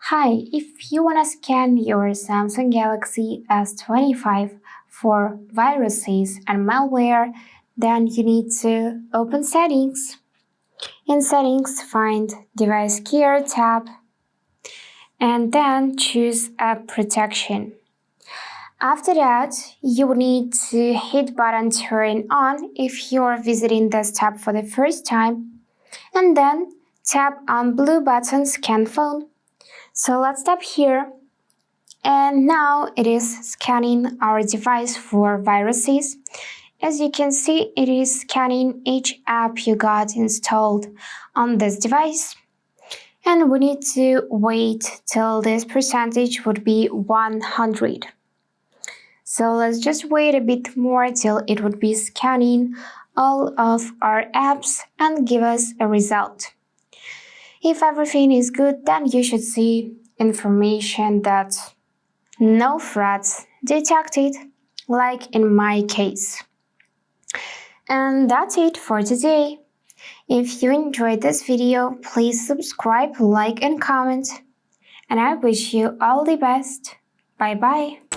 Hi, if you want to scan your Samsung Galaxy S25 for viruses and malware, then you need to open Settings. In Settings, find Device Care tab and then choose App Protection. After that, you need to hit button Turn On if you're visiting this tab for the first time, and then tap on blue button Scan Phone. So let's tap here, and now it is scanning our device for viruses. As you can see, it is scanning each app you got installed on this device. And we need to wait till this percentage would be 100. So let's just wait a bit more till it would be scanning all of our apps and give us a result. If everything is good, then you should see information that no threats detected, like in my case. And that's it for today. If you enjoyed this video, please subscribe, like and comment. And I wish you all the best. Bye bye.